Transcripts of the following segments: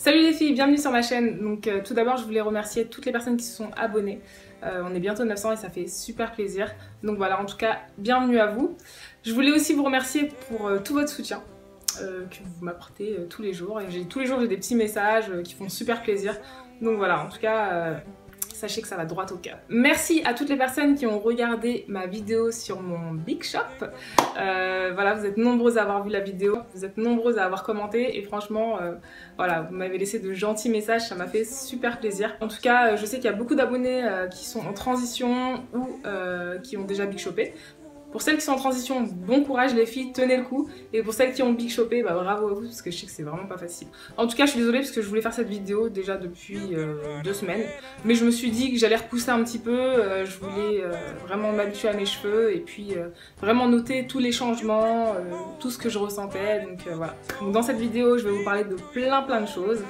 Salut les filles, bienvenue sur ma chaîne. Donc tout d'abord je voulais remercier toutes les personnes qui se sont abonnées. On est bientôt 900 et ça fait super plaisir. Donc voilà, en tout cas, bienvenue à vous. Je voulais aussi vous remercier pour tout votre soutien que vous m'apportez tous les jours. Et tous les jours j'ai des petits messages qui font super plaisir. Donc voilà, en tout cas, sachez que ça va droit au cœur. Merci à toutes les personnes qui ont regardé ma vidéo sur mon Big Shop. Voilà, vous êtes nombreuses à avoir vu la vidéo, vous êtes nombreuses à avoir commenté et franchement, voilà, vous m'avez laissé de gentils messages, ça m'a fait super plaisir. En tout cas, je sais qu'il y a beaucoup d'abonnés qui sont en transition ou qui ont déjà Big Shopé. Pour celles qui sont en transition, bon courage les filles, tenez le coup. Et pour celles qui ont Big Shopé, bah bravo à vous parce que je sais que c'est vraiment pas facile. En tout cas, je suis désolée parce que je voulais faire cette vidéo déjà depuis 2 semaines. Mais je me suis dit que j'allais repousser un petit peu. Je voulais vraiment m'habituer à mes cheveux et puis vraiment noter tous les changements, tout ce que je ressentais. Donc voilà. Donc, dans cette vidéo, je vais vous parler de plein de choses.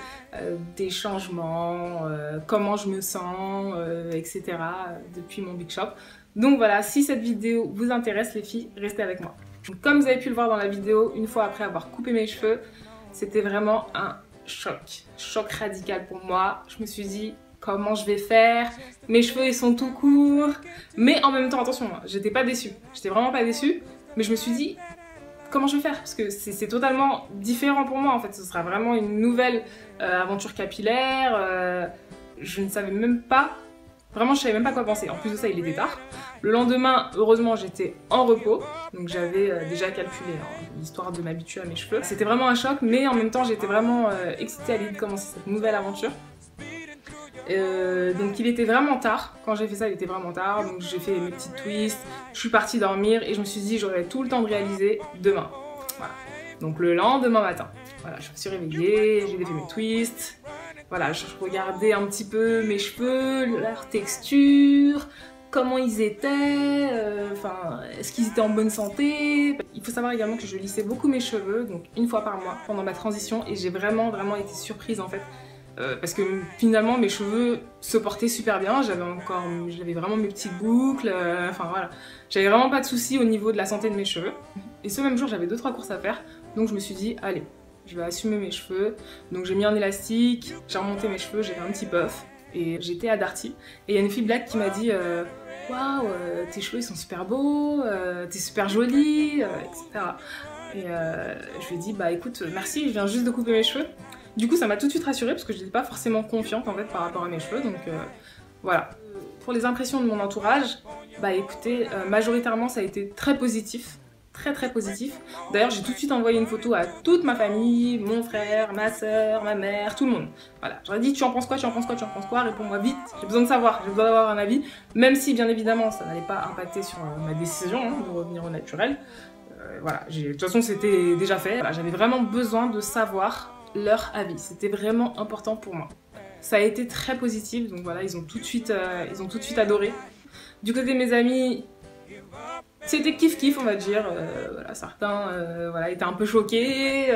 Des changements, comment je me sens, etc. Depuis mon Big Shop. Donc voilà, si cette vidéo vous intéresse les filles, restez avec moi. Donc, comme vous avez pu le voir dans la vidéo, une fois après avoir coupé mes cheveux, c'était vraiment un choc radical pour moi. Je me suis dit comment je vais faire, mes cheveux ils sont tout courts, mais en même temps attention, j'étais pas déçue, j'étais vraiment pas déçue, mais je me suis dit comment je vais faire parce que c'est totalement différent pour moi en fait, ce sera vraiment une nouvelle aventure capillaire, je ne savais même pas. Vraiment, je savais même pas quoi penser. En plus de ça, il était tard. Le lendemain, heureusement, j'étais en repos. Donc j'avais déjà calculé l'histoire de m'habituer à mes cheveux. C'était vraiment un choc, mais en même temps, j'étais vraiment excitée à l'idée de commencer cette nouvelle aventure. Donc il était vraiment tard. Quand j'ai fait ça, il était vraiment tard. Donc j'ai fait mes petites twists. Je suis partie dormir et je me suis dit j'aurai tout le temps de réaliser demain. Voilà. Donc le lendemain matin. Voilà, je me suis réveillée, j'ai fait mes twists. Voilà, je regardais un petit peu mes cheveux, leur texture, comment ils étaient, enfin, est-ce qu'ils étaient en bonne santé. Il faut savoir également que je lissais beaucoup mes cheveux, donc une fois par mois pendant ma transition, et j'ai vraiment été surprise en fait. Parce que finalement mes cheveux se portaient super bien, j'avais vraiment mes petites boucles, enfin voilà. J'avais vraiment pas de soucis au niveau de la santé de mes cheveux. Et ce même jour, j'avais 2-3 courses à faire, donc je me suis dit, allez, je vais assumer mes cheveux. Donc j'ai mis un élastique, j'ai remonté mes cheveux, j'ai fait un petit puff. Et j'étais à Darty. Et il y a une fille black qui m'a dit waouh, tes cheveux ils sont super beaux, t'es super jolie, etc. Et je lui ai dit bah écoute, merci, je viens juste de couper mes cheveux. Du coup ça m'a tout de suite rassurée parce que je n'étais pas forcément confiante en fait par rapport à mes cheveux. Donc voilà. Pour les impressions de mon entourage, bah écoutez, majoritairement ça a été très positif. Très positif. D'ailleurs, j'ai tout de suite envoyé une photo à toute ma famille, mon frère, ma soeur, ma mère, tout le monde. Voilà, j'aurais dit tu en penses quoi, tu en penses quoi, tu en penses quoi, réponds-moi vite, j'ai besoin de savoir, j'ai besoin d'avoir un avis, même si bien évidemment ça n'allait pas impacter sur ma décision de revenir au naturel. Voilà, de toute façon c'était déjà fait. Voilà, j'avais vraiment besoin de savoir leur avis, c'était vraiment important pour moi. Ça a été très positif, donc voilà, ils ont tout de suite adoré. Du côté de mes amis, c'était kiff on va dire, voilà, certains voilà, étaient un peu choqués,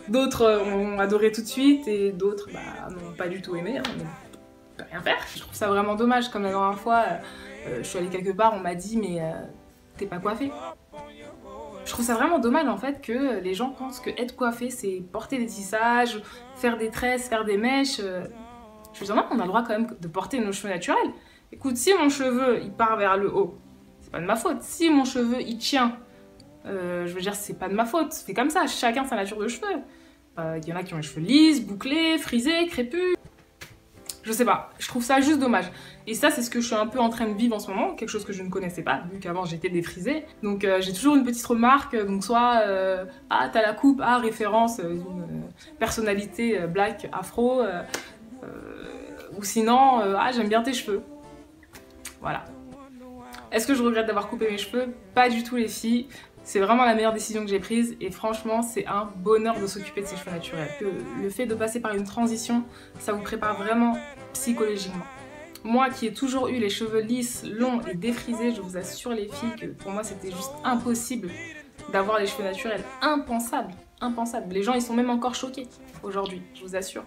d'autres ont adoré tout de suite et d'autres bah, n'ont pas du tout aimé, hein, mais on peut rien faire. Je trouve ça vraiment dommage, comme la dernière fois, je suis allée quelque part, on m'a dit mais t'es pas coiffée. Je trouve ça vraiment dommage en fait que les gens pensent que être coiffée c'est porter des tissages, faire des tresses, faire des mèches. Je veux dire non, on a le droit quand même de porter nos cheveux naturels. Écoute, si mon cheveu il part vers le haut, c'est pas de ma faute. Si mon cheveu il tient, je veux dire c'est pas de ma faute. C'est comme ça, chacun sa nature de cheveux. Il y en a qui ont les cheveux lisses, bouclés, frisés, crépus. Je sais pas, je trouve ça juste dommage. Et ça c'est ce que je suis un peu en train de vivre en ce moment, quelque chose que je ne connaissais pas, vu qu'avant j'étais défrisée. Donc j'ai toujours une petite remarque, donc soit ah t'as la coupe, ah référence d'une personnalité black, afro, ou sinon ah j'aime bien tes cheveux. Voilà. Est-ce que je regrette d'avoir coupé mes cheveux? Pas du tout les filles. C'est vraiment la meilleure décision que j'ai prise et franchement c'est un bonheur de s'occuper de ses cheveux naturels. Le fait de passer par une transition, ça vous prépare vraiment psychologiquement. Moi qui ai toujours eu les cheveux lisses, longs et défrisés, je vous assure les filles que pour moi c'était juste impossible d'avoir les cheveux naturels. Impensable, impensable. Les gens ils sont même encore choqués aujourd'hui, je vous assure.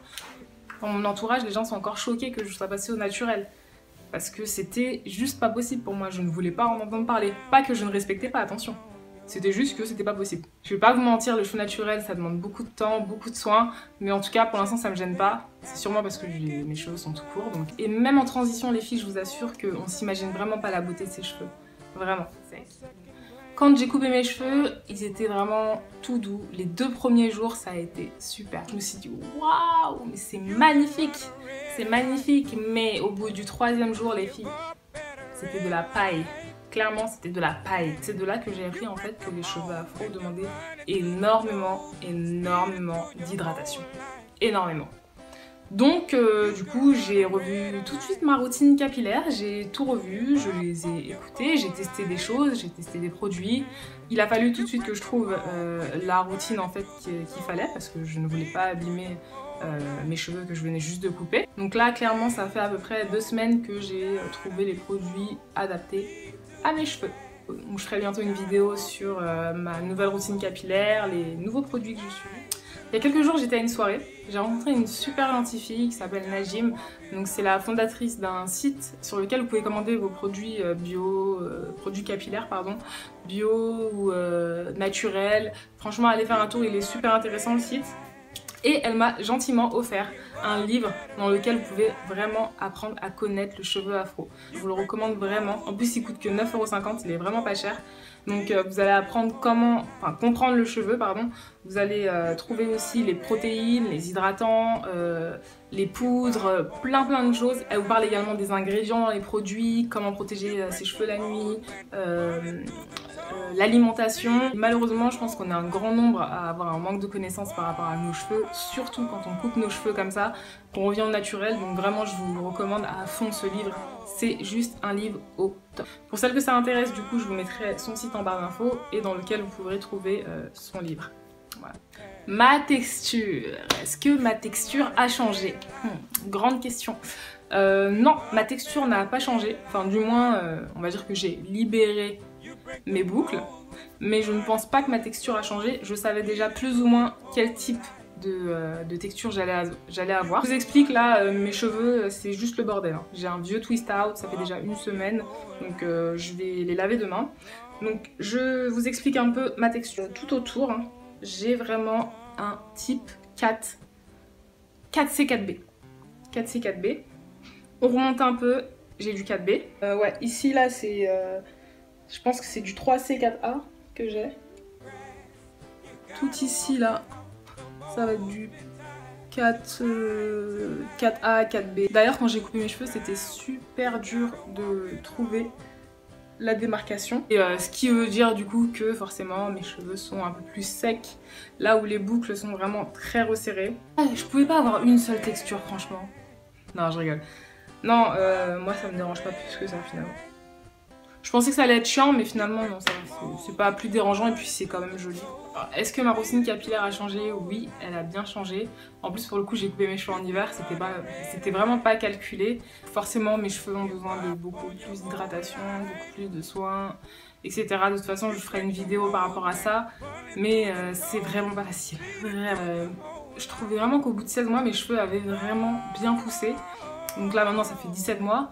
Dans mon entourage, les gens sont encore choqués que je sois passée au naturel. Parce que c'était juste pas possible pour moi, je ne voulais pas en entendre parler. Pas que je ne respectais pas, attention. C'était juste que c'était pas possible. Je vais pas vous mentir, le cheveu naturel ça demande beaucoup de temps, beaucoup de soins, mais en tout cas pour l'instant ça me gêne pas. C'est sûrement parce que mes cheveux sont tout courts. Donc. Et même en transition les filles, je vous assure qu'on s'imagine vraiment pas la beauté de ses cheveux. Vraiment. Quand j'ai coupé mes cheveux, ils étaient vraiment tout doux. Les 2 premiers jours, ça a été super. Je me suis dit, waouh, mais c'est magnifique. C'est magnifique. Mais au bout du 3e jour, les filles, c'était de la paille. Clairement, c'était de la paille. C'est de là que j'ai appris en fait que les cheveux afro demandaient énormément d'hydratation. Énormément. Donc du coup j'ai revu tout de suite ma routine capillaire, j'ai tout revu, je les ai écoutés, j'ai testé des choses, j'ai testé des produits. Il a fallu tout de suite que je trouve la routine en fait qu'il fallait parce que je ne voulais pas abîmer mes cheveux que je venais juste de couper. Donc là clairement ça fait à peu près 2 semaines que j'ai trouvé les produits adaptés à mes cheveux. Donc, je ferai bientôt une vidéo sur ma nouvelle routine capillaire, les nouveaux produits que je suis. Il y a quelques jours, j'étais à une soirée, j'ai rencontré une super gentille fille qui s'appelle Najim. Donc c'est la fondatrice d'un site sur lequel vous pouvez commander vos produits produits capillaires pardon, bio ou naturels. Franchement, allez faire un tour, il est super intéressant le site. Et elle m'a gentiment offert un livre dans lequel vous pouvez vraiment apprendre à connaître le cheveu afro. Je vous le recommande vraiment. En plus, il coûte que 9,50 €, il est vraiment pas cher. Donc vous allez apprendre comment, enfin comprendre le cheveu, pardon. Vous allez trouver aussi les protéines, les hydratants, les poudres, plein de choses. Elle vous parle également des ingrédients dans les produits, comment protéger ses cheveux la nuit, l'alimentation. Malheureusement, je pense qu'on est un grand nombre à avoir un manque de connaissances par rapport à nos cheveux, surtout quand on coupe nos cheveux comme ça, qu'on revient au naturel. Donc vraiment, je vous recommande à fond ce livre. C'est juste un livre au top. Pour celles que ça intéresse, du coup, je vous mettrai son site en barre d'infos et dans lequel vous pourrez trouver son livre. Voilà. Ma texture. Est-ce que ma texture a changé? Grande question. Non, ma texture n'a pas changé. Enfin, du moins, on va dire que j'ai libéré mes boucles. Mais je ne pense pas que ma texture a changé. Je savais déjà plus ou moins quel type de texture j'allais avoir. Je vous explique là, mes cheveux, c'est juste le bordel. Hein. J'ai un vieux twist out, ça fait déjà 1 semaine. Donc je vais les laver demain. Donc je vous explique un peu ma texture. Tout autour, hein, j'ai vraiment un type 4C4B. 4C4B. On remonte un peu, j'ai du 4B. Ouais, ici là c'est... je pense que c'est du 3C4A que j'ai. Tout ici là, ça va être du 4A, 4B. D'ailleurs quand j'ai coupé mes cheveux, c'était super dur de trouver la démarcation. Et ce qui veut dire du coup que forcément mes cheveux sont un peu plus secs, là où les boucles sont vraiment très resserrées. Je pouvais pas avoir une seule texture franchement. Non, je rigole. Non, moi ça me dérange pas plus que ça finalement. Je pensais que ça allait être chiant, mais finalement non, c'est pas plus dérangeant et puis c'est quand même joli. Est-ce que ma routine capillaire a changé? Oui, elle a bien changé. En plus pour le coup j'ai coupé mes cheveux en hiver, c'était vraiment pas calculé. Forcément mes cheveux ont besoin de beaucoup plus d'hydratation, beaucoup plus de soins, etc. De toute façon je ferai une vidéo par rapport à ça, mais c'est vraiment pas facile. Je trouvais vraiment qu'au bout de 16 mois mes cheveux avaient vraiment bien poussé. Donc là maintenant ça fait 17 mois.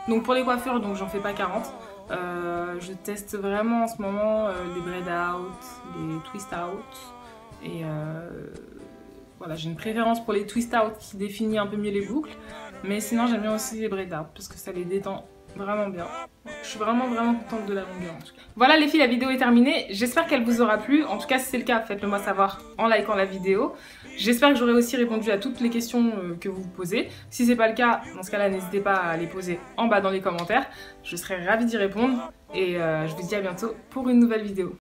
Donc pour les coiffures, donc j'en fais pas 40. Je teste vraiment en ce moment les braid out, les twist out. Et voilà, j'ai une préférence pour les twist out qui définit un peu mieux les boucles. Mais sinon j'aime bien aussi les braid out parce que ça les détend vraiment bien. Je suis vraiment contente de la longueur en tout cas. Voilà les filles, la vidéo est terminée. J'espère qu'elle vous aura plu. En tout cas si c'est le cas, faites-le moi savoir en likant la vidéo. J'espère que j'aurai aussi répondu à toutes les questions que vous vous posez. Si c'est pas le cas, dans ce cas-là, n'hésitez pas à les poser en bas dans les commentaires. Je serai ravie d'y répondre. Et je vous dis à bientôt pour une nouvelle vidéo.